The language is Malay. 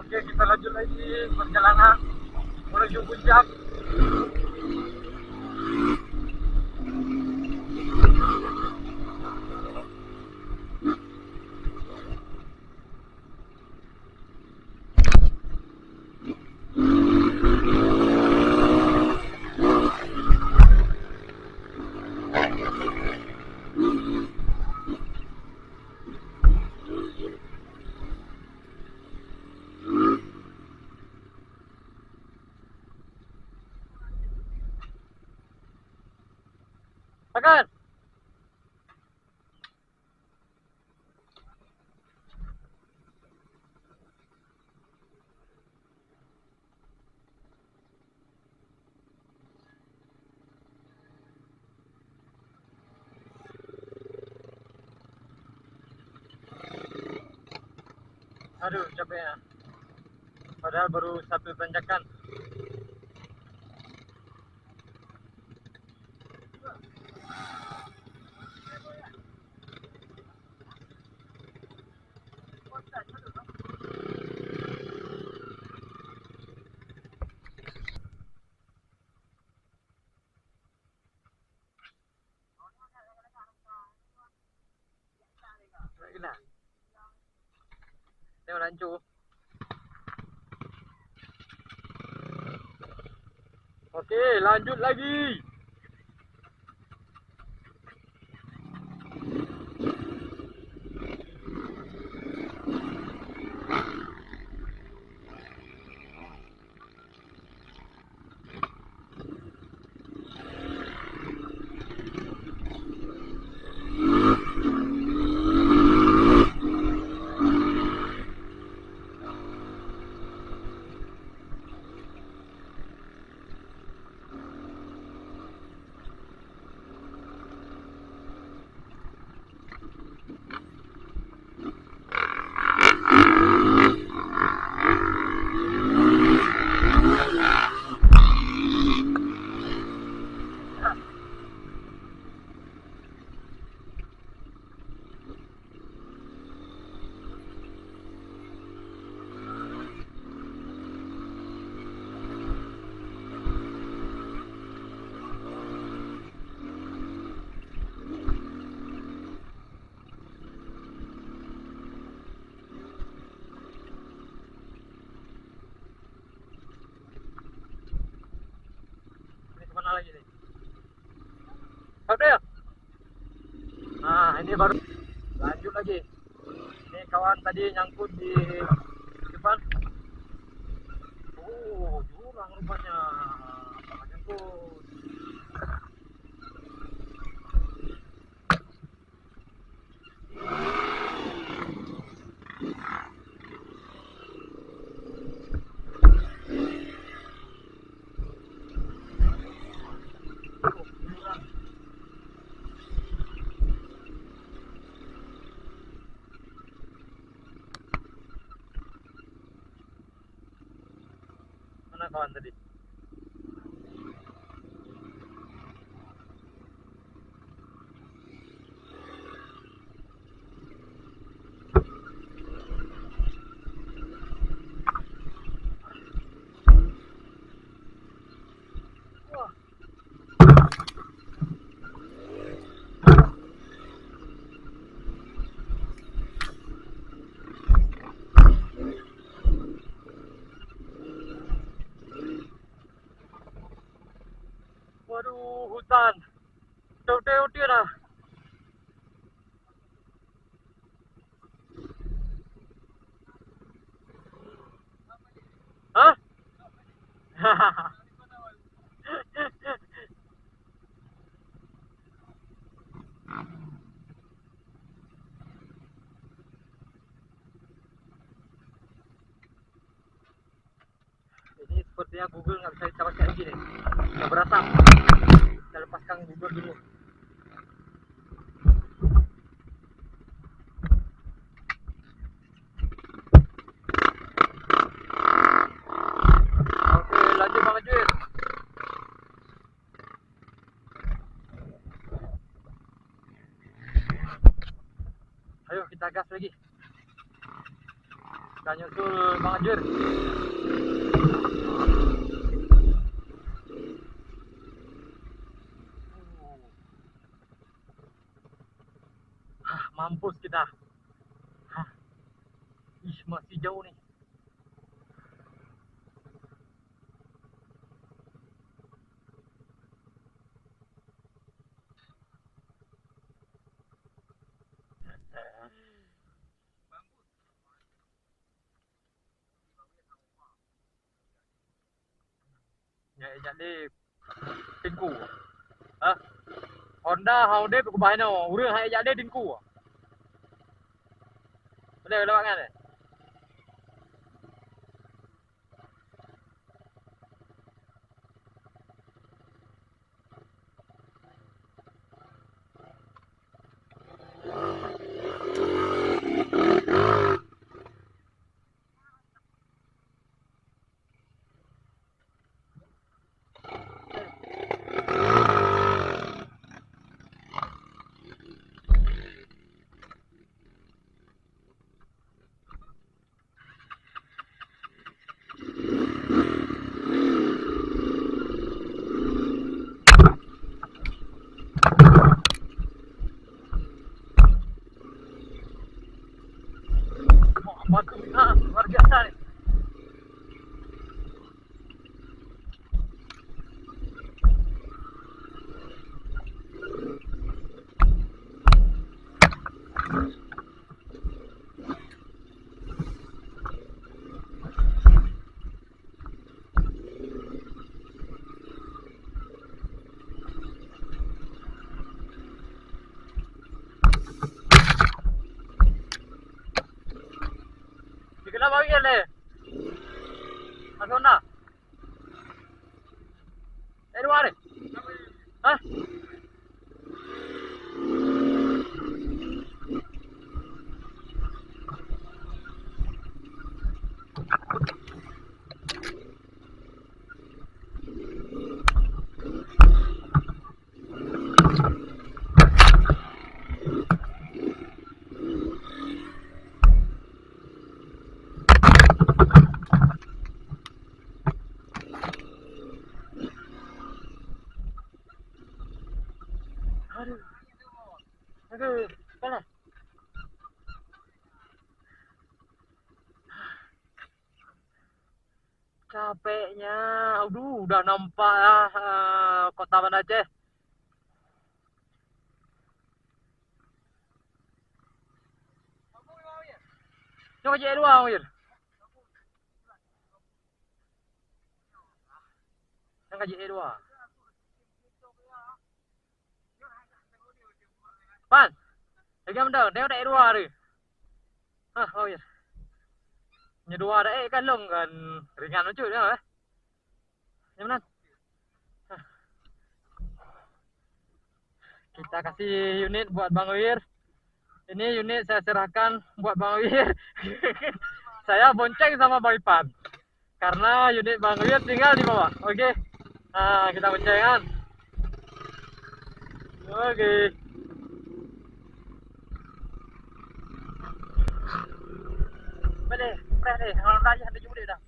Oke, kita lanjut lagi perjalanan menuju puncak. Tekan. Aduh, capek ya. Padahal baru satu tanjakan. Kena. Tengok lancur. Okey, lanjut lagi. Ini kemana lagi nih? Udah ya? Nah, ini baru lanjut lagi. Ini kawan tadi nyangkut di depan. Oh, jurang rupanya. Nyangkut. Mana kawan tadi? Wah. Waduh, hutan. Jauh-jauh dia dah. Hah? Ini sepertinya Google nggak bisa kita pakai lagi nih. Nggak berasap. Kita lepaskan Google dulu. Oke, lanjut Bang Ajit. Ayo kita gas lagi. Akan nyusul Bang Ajir. Mampus kita. Ih, masih jauh nih. Nhảy nhận đi tin củ à? Honda hầu đếp của bài nào udah hay nhận đi tin củ à? Đây các bạn nghe này. Luar biasa nih. Kenapa begini le? Mas Honda? Luar deh. Hah? Aduh, mana? Capeknya, aduh, udah nampak kota Banda Aceh. Coba je dua, Mir. Yang kaji dua. Pan, lagi mana? Dia ada dua hari. Hah, oh ya. Dua ada kan long kan ringan lucu ya. Yang mana? Kita kasih unit buat Bang Wir. Ini unit saya serahkan buat Bang Wir. Saya bonceng sama Bang Ipan. Karena unit Bang Wir tinggal di bawah. Oke. Nah, kita boncengan. Oke. Boleh, boleh. Orang raya ada juga dah.